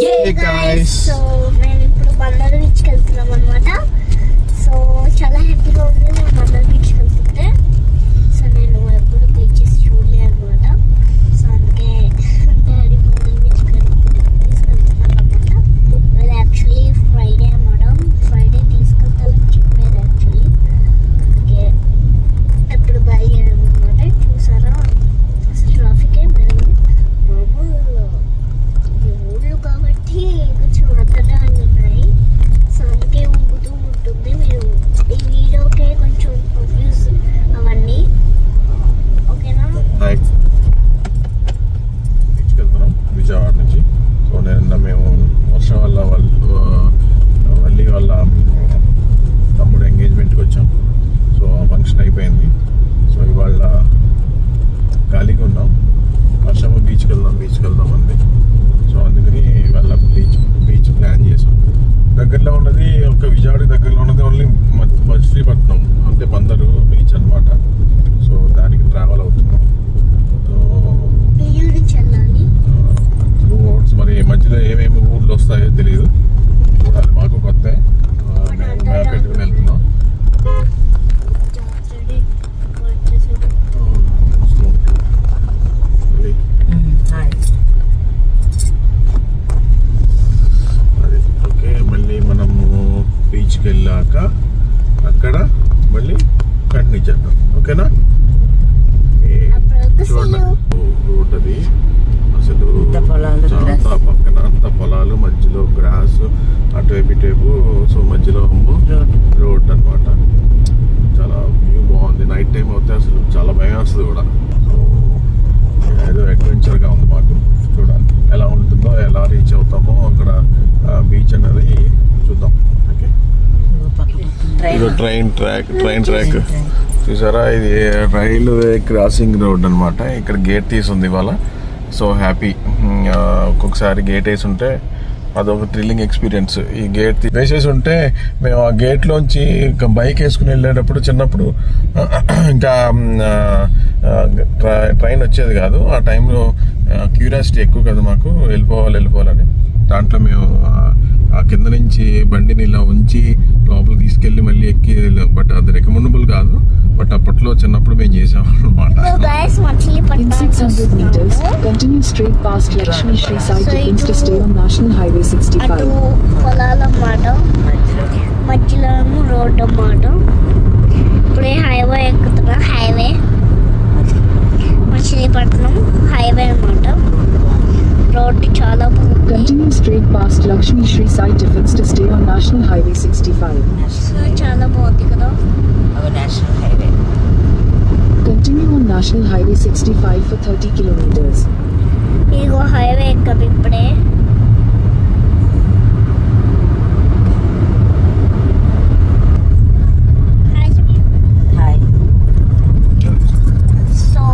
Hey guys. So మేము ఇప్పుడు బందర్ బీచ్కి వెళ్తున్నాం అనమాట. సో చాలా హ్యాపీగా ఉంది మేము బందర్ బీచ్కి వెళ్తుంటే. సో నేను ఎప్పుడు బీచెస్ చూడలే అనమాట. సో అందుకే డాడీ బందర్ బీచ్కి తీసుకెళ్తున్నాను అనమాట. అది యాక్చువల్లీ ఫ్రైడే అనమాట. ఫ్రైడే తీసుకెళ్తానని చెప్పారు యాక్చువల్లీ. అందుకే ఎప్పుడు బయలుదేరాను అనమాట. చూసారా అసలు ట్రాఫికే లేదు మామూలు ఊళ్ళు కాబట్టి కొంచెం అడ్డదారులు ఉన్నాయి. సో అందుకే ఊగుతూ ఉంటుంది. మీరు ఈ వీడియోకే కొంచెం కన్ఫ్యూజ్ అవన్నీ ఓకేనా. బీచ్కి వెళ్తున్నాం విజయవాడ నుంచి. సో మేము వర్షం వల్ల వల్లి వాళ్ళ తమ్ముడు ఎంగేజ్మెంట్కి వచ్చాం. సో ఆ ఫంక్షన్ అయిపోయింది. సో ఇవాళ ఖాళీగా ఉన్నాం. వర్షం బీచ్కి వెళ్దాం అంది. సో అందుకని వాళ్ళ బీచ్ ప్లాన్ చేసాం. దగ్గరలో ఉన్నది ఒక విజయవాడ దగ్గరలో ఉన్నది ఓన్లీ మచిలీపట్నం, అంటే బందరు బీచ్ అనమాట. సో దానికి ట్రావెల్ అవుతున్నాం. మరి మధ్యలో ఏమేమి ఊర్లు వస్తాయో తెలియదు, చూడాలి. మాకు కొత్త, మేము మ్యాప్ పెట్టుకుని వెళ్తున్నాం. బీచ్కి వెళ్ళాక అక్కడ మళ్ళీ కంటిన్యూ చేద్దాం. ఓకేనా. చూడండి రోడ్ అది అసలు పక్కన అంత పొలాలు, మధ్యలో గ్రాస్, అటువైపు ఇటువైపు. సో మధ్యలో రోడ్ అనమాట. చాలా వ్యూ బాగుంది. నైట్ టైం అవుతే అసలు చాలా భయం వస్తుంది కూడా. సో ఏదో అడ్వెంచర్గా ఉంది మాకు. చూడాలి ఎలా ఉంటుందో, ఎలా రీచ్ అవుతామో అక్కడ బీచ్ అన్నది చూద్దాం. ఇది ట్రైన్ ట్రాక్ చూసారా. ఇది రైల్వే క్రాసింగ్ రోడ్ అనమాట. ఇక్కడ గేట్ తీసుంది ఇవాళ. So happy. ఒక్కొక్కసారి గేట్ వేసి ఉంటే అదొక థ్రిల్లింగ్ ఎక్స్పీరియన్స్. ఈ గేట్ వేసేసి ఉంటే మేము ఆ గేట్లోంచి ఇంకా బైక్ వేసుకుని వెళ్ళేటప్పుడు చిన్నప్పుడు ఇంకా ట్రైన్ వచ్చేది కాదు. ఆ టైంలో క్యూరియాసిటీ ఎక్కువ కదా మాకు, వెళ్ళిపోవాలని. దాంట్లో మేము ఆ కింద నుంచి బండిని ఇలా ఉంచి లోపల తీసుకెళ్లి మళ్ళీ ఎక్కి, బట్ అది రికమెండబుల్ కాదు. బట్ అప్పట్లో చిన్నప్పుడు మేము చేసాం అనమాట. మధ్యలో రోడ్ అన్నమాట. ఇప్పుడే హైవే ఎక్కుతున్నా. హైవే మచిలీపట్నం హైవే అన్నమాట. రోడ్ చాలా Continue straight past Lakshmi Shri site defense to stay on National Highway 65. చాలా బాగుంది కదా. National Highway. Continue on National Highway 65 for 30 kilometers. ఇదిగో హైవే ఎక్కదు ఇప్పుడే. సో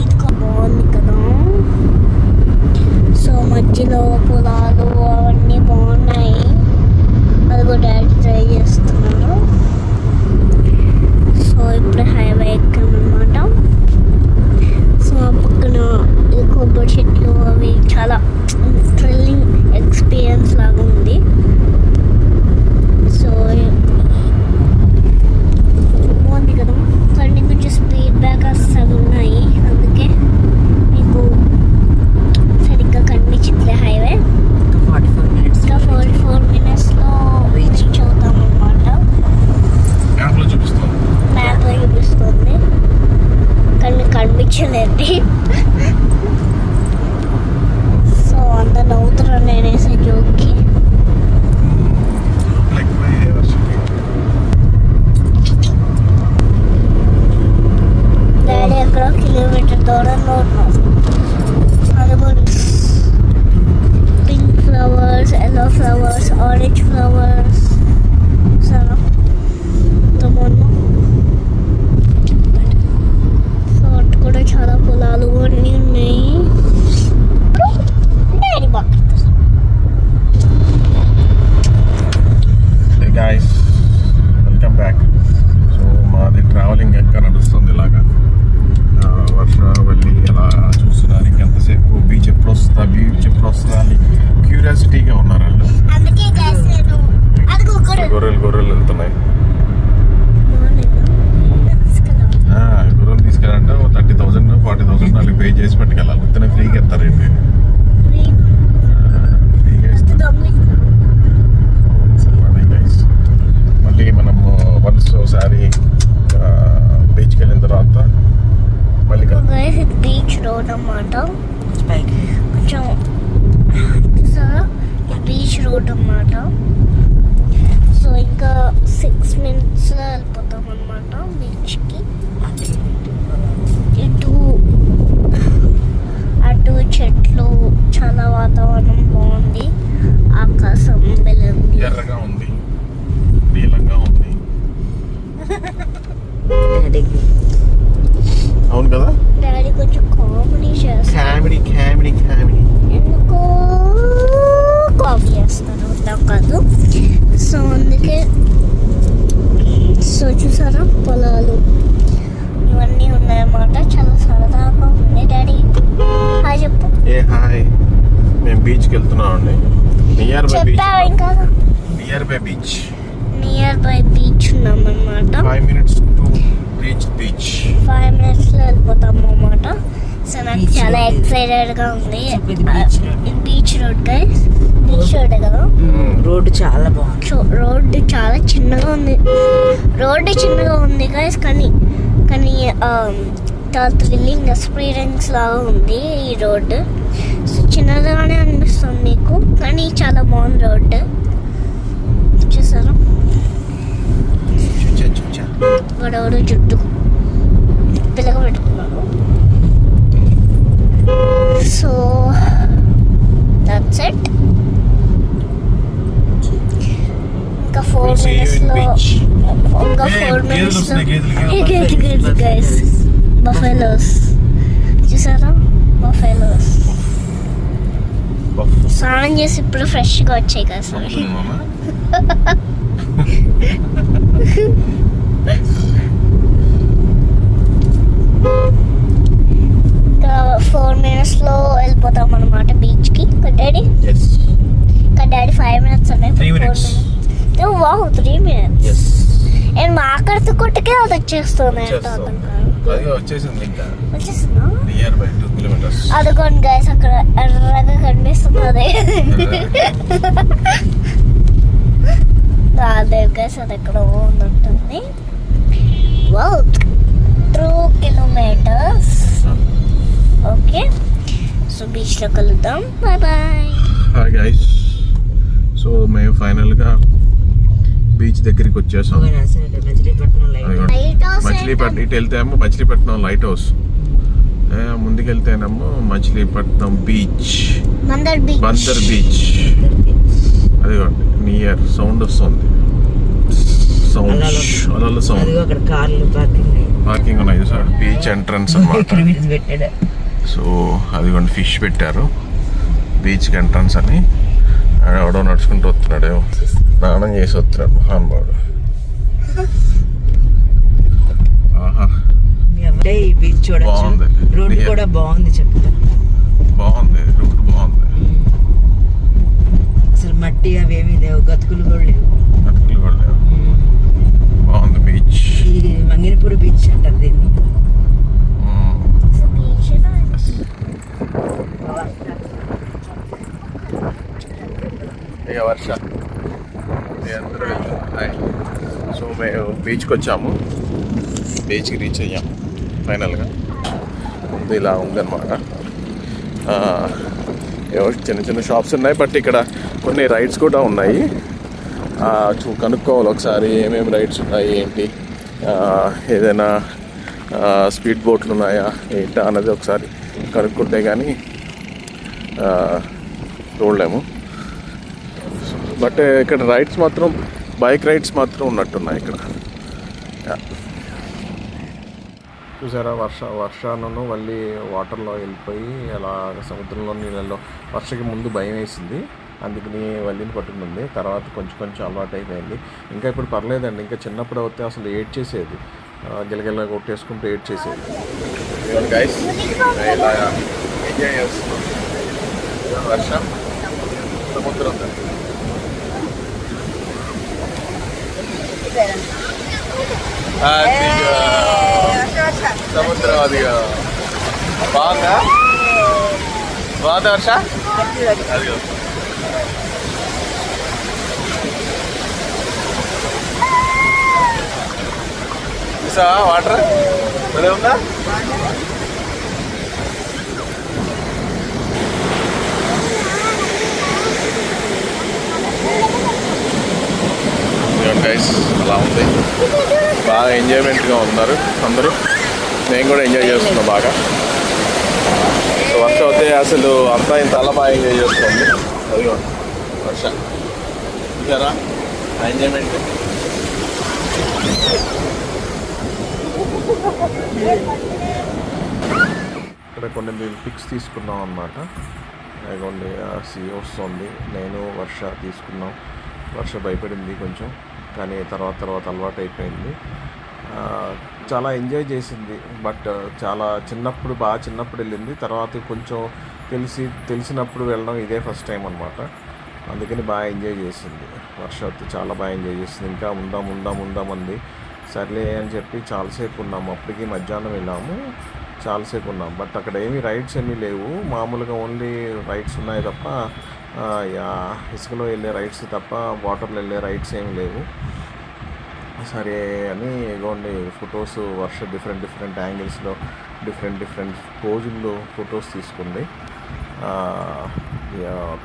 ఇదిగో బాగుంది కదా. సో మధ్యలో పొలాలు అవన్నీ బాగున్నాయి. అది కూడా డాడీ ట్రై చేస్తున్నారు. సో ఇప్పుడు హైవే ఎక్కామన్నమాట. సో పక్కన ఈ కొబ్బరి చెట్లు అవి చాలా థ్రిల్లింగ్ ఎక్స్పీరియన్స్ లాగా ఉంది. సో బాగుంది కదా. కానీ కొంచెం స్పీడ్ బ్రేకర్స్ అవి ఉన్నాయి, అందుకే మీకు సరిగ్గా కనిపించట్లే హైవే. 44 minutesలో రీచ్ అవుతాం అన్నమాట. మ్యాప్లో చూపిస్తుంది కానీ కనిపించలేదు. సో అంత నవ్వుతున్నాను నేనేసే జోక్కి. డాడీ ఎక్కడో కిలోమీటర్ దూరంలో ఉన్నాం. అదిగోండి pink flowers, yellow flowers, orange flowers. సరే సో అటు కూడా చాలా పొలాలు అన్నీ ఉన్నాయి. డాడీ బాగా గైస్, వెల్కమ్ బ్యాక్. సో మాది ట్రావెలింగ్ ఇంకా నడుస్తుంది ఇలాగా. వర్షవల్లి ఎలా చూస్తున్నారు. ఇంకెంతసేపు బీచ్ ఎప్పుడు వస్తుందా అని ఇంకా సిటీగా ఉన్నారు వాళ్ళు. అందుకే guys నేను అదిగో గొర్రెలు వెళ్తున్నాయి. గొర్రెలు తీసుకెళ్ళాలంటే 30,000 40,000 వాళ్ళకి పే చేసి పట్టుకెళ్ళాలి. ఇతనే ఫ్రీగా ఇస్తారు ఏంటి, ఫ్రీగా ఇస్తారు. అదే గైస్, మళ్ళీ మనము వన్స్ ఒకసారి బీచ్కి వెళ్ళిన తర్వాత మళ్ళీ బీచ్ రోడ్ అన్నమాట. కొంచెం బీచ్ రోడ్ అన్నమాట. సో ఇంకా 6 minutes వెళ్ళిపోతాం అన్నమాట బీచ్కి. అటు చెట్లు, చాలా వాతావరణం బాగుంది, ఆకాశం వెలుగుంది, ఎర్రగా ఉంది, నీలంగా ఉంది. అవును కదా, డాడీ కొంచెం కామెడీ చేస్తారు. కామెడీ ఎందుకో కామెడీ చేస్తారు, అర్థం కాదు. సో అందుకే సో చూసారా పొలాలు ఇవన్నీ ఉన్నాయన్నమాట. చాలా సరదాగా ఉంది. డాడీ హాయ్ చెప్పు. హాయ్, మేము బీచ్కి వెళ్తున్నాం అండి. Near by beach near by beach ఉన్నాం అన్నమాట. 5 minutes to reach beach. 5 minutes లో వెళ్ళిపోతాము అన్నమాట. సో నాకు Beach చాలా road. ఎక్సైటెడ్ గా ఉంది. ఇది beach road. Beach road guys, beach road కదా. రోడ్డు చాలా బాగుంది. రోడ్డు చాలా చిన్నగా ఉంది గైస్, కానీ చాలా థ్రిల్లింగ్ ఎక్స్పీరియన్స్ లాగా ఉంది ఈ రోడ్డు. సో చిన్నగానే అనిపిస్తుంది మీకు, కానీ చాలా బాగుంది రోడ్డు. చూసారా గొడవడు జుట్టు పిల్లగ పెట్టుకున్నాను. So that's it. ఇంకా 4 minutes లో ఇంకా 4 minutes లో గేదెలు గైస్, బఫెలోస్ చూసారా, బఫెలోస్ స్నానం చేసి ఇప్పుడు ఫ్రెష్గా వచ్చాయి కదా. సారీ ఇంకా 4 minutes లో వెళ్ళిపోతాం అనమాట బీచ్కి. డాడీ 5 minutes ఉన్నాయి. 3 minutes. Wow 3 minutes. నేను మాట్లాడుతూ కొట్టుకే అది వచ్చేస్తుంది. వచ్చేసింది ఇంకా వచ్చేస్తుందా? Near by 2 kilometers. అదిగోండి గైస్, అక్కడ ఎర్రగా కనిపిస్తుంది. అదే గైస్, అది ఎక్కడ ఉంటుంది. Wow 2 kilometers. ఓకే, సో బీచ్లో కలుద్దాం. బాయ్. హాయ్ గైస్, సో మేము ఫైనల్గా బీచ్ దగ్గరికి వచ్చేసాం. మచిలీపట్నం ఇటు వెళ్తేమో మచిలీపట్నం లైట్ హౌస్, ముందుకెళ్తేనేమో మచిలీపట్నం బీచ్, బందర్ బీచ్. అదిగోండి నియర్ సౌండ్ వస్తుంది, అలల సౌండ్. పార్కింగ్ ఉన్నాయి సార్, బీచ్ ఎంట్రన్స్ అన్నమాట. సో అదిగోండి ఫిష్ పెట్టారు బీచ్కి ఎంట్రన్స్ అని. ఎవడో నడుచుకుంటూ వస్తున్నాడు, స్నానం చేసి వస్తున్నాడు మహానుభావుడు. ఆహా, బీచ్ చూడొచ్చు. రోడ్ కూడా బాగుంది, చెప్తా బాగుంది, రూట్ బాగుంది. అసలు మట్టి అవేమీ లేవు, గతుకులు కూడా లేవు. బాగుంది బీచ్. ఇది మంగినపూర్ బీచ్ అంటారు దీన్ని. వర్ష అందరూ వెళ్తాం. సో మేము బీచ్కి వచ్చాము, బీచ్కి రీచ్ అయ్యాము ఫైనల్గా. ఇలా ఉందన్నమాట. చిన్న చిన్న షాప్స్ ఉన్నాయి, బట్ ఇక్కడ కొన్ని రైడ్స్ కూడా ఉన్నాయి. కనుక్కోవాలి ఒకసారి ఏమేమి రైడ్స్ ఉన్నాయి ఏంటి, ఏదైనా స్పీడ్ బోట్లు ఉన్నాయా ఏంటా అన్నది ఒకసారి కనుక్కుంటే కానీ చూడలేము. బట్ ఇక్కడ రైడ్స్ మాత్రం, బైక్ రైడ్స్ మాత్రం ఉన్నట్టున్నాయి ఇక్కడ. చూసారా వర్షాలను మళ్ళీ వాటర్లో వెళ్ళిపోయి అలా సముద్రంలో నీళ్ళల్లో. వర్షకి ముందు భయం వేసింది, అందుకని వల్లిని పట్టుకుంది. తర్వాత కొంచెం అలవాటు అయిపోయింది. ఇంకా ఇప్పుడు పర్లేదండి. ఇంకా చిన్నప్పుడు అయితే అసలు ఏడ్ చేసేది, గిలగిల కొట్టేసుకుంటూ ఏడ్ చేసేది. గైస్ ఇలా ఎంజాయ్ చేస్తున్నాం వర్షం. సముద్రం సముద్రం అది బాగుందా వర్ష అది వాటర్ అదే ఉందా గైస్ అలా ఉంది బాగా ఎంజాయ్మెంట్గా ఉన్నారు అందరూ నేను కూడా ఎంజాయ్ చేస్తున్నా బాగా సో వర్ష అయితే అసలు అంతా ఇంత అలా బాగా ఎంజాయ్ చేస్తుంది అదిగో వర్ష చూసారా ఎంజాయ్మెంట్ ఇక్కడ కొన్ని మేము పిక్స్ తీసుకున్నాం అన్నమాట అదిగోండి సీ వస్తుంది నేను వర్ష తీసుకున్నాం వర్ష భయపడింది కొంచెం కానీ తర్వాత అలవాటు అయిపోయింది చాలా ఎంజాయ్ చేసింది బట్ చాలా బాగా చిన్నప్పుడు వెళ్ళింది తర్వాత కొంచెం తెలిసినప్పుడు వెళ్ళడం ఇదే ఫస్ట్ టైం అనమాట అందుకని బాగా ఎంజాయ్ చేసింది వర్ష చాలా బాగా ఎంజాయ్ చేసింది ఇంకా ఉందామంది సర్లే అని చెప్పి చాలాసేపు ఉన్నాము అప్పటికి మధ్యాహ్నం వెళ్ళాము చాలాసేపు ఉన్నాం బట్ అక్కడ ఏమీ రైడ్స్ ఏమీ లేవు మామూలుగా ఓన్లీ రైడ్స్ ఉన్నాయి తప్ప ఇసుకలో వెళ్ళే రైడ్స్ తప్ప వాటర్లో వెళ్ళే రైడ్స్ ఏమి లేవు సరే అని ఇగోండి ఫొటోస్ వర్ష డిఫరెంట్ యాంగిల్స్లో డిఫరెంట్ పోజుల్లో ఫొటోస్ తీసుకుంది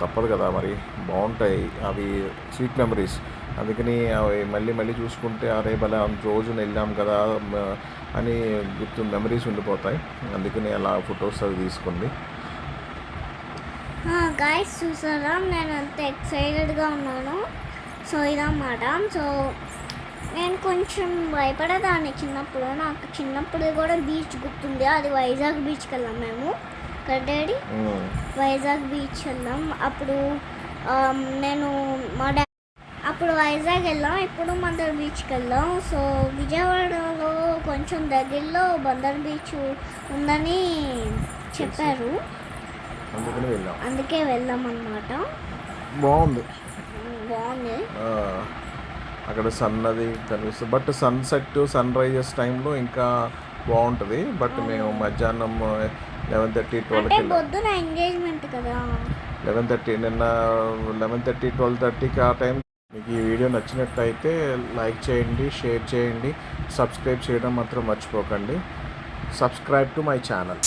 తప్పదు కదా మరి బాగుంటాయి అవి స్వీట్ మెమరీస్ అందుకని అవి మళ్ళీ చూసుకుంటే అరే భలే రోజున వెళ్ళాం కదా అని మెమరీస్ ఉండిపోతాయి అందుకని అలా ఫొటోస్ అవి తీసుకుంది గాయస్ చూసారా నేను అంత ఎక్సైటెడ్గా ఉన్నాను సో ఇదన్నమాట సో నేను కొంచెం భయపడేదాన్ని చిన్నప్పుడు నాకు చిన్నప్పుడు కూడా బీచ్ గుర్తుంది అది వైజాగ్ బీచ్కి వెళ్ళాం మేము డాడీ వైజాగ్ బీచ్ వెళ్ళాం అప్పుడు నేను అప్పుడు వైజాగ్ వెళ్ళాం ఇప్పుడు బందర్ బీచ్కి వెళ్ళాం సో విజయవాడలో కొంచెం దగ్గరలో బందర్ బీచ్ ఉందని చెప్పారు అందుకే వెళ్ళాం అన్నమాట బాగుంది అక్కడ సన్నది కనిపిస్తుంది బట్ సన్సెట్ సన్ రైజెస్ టైంలో ఇంకా బాగుంటుంది బట్ మేము మధ్యాహ్నం 11:30-12 పొద్దున ఎంగేజ్మెంట్ కదా 11:30 నిన్న 11:30-12:30కి ఆ టైం మీకు ఈ వీడియో నచ్చినట్టయితే లైక్ చేయండి షేర్ చేయండి సబ్స్క్రైబ్ చేయడం మాత్రం మర్చిపోకండి సబ్స్క్రైబ్ టు మై ఛానల్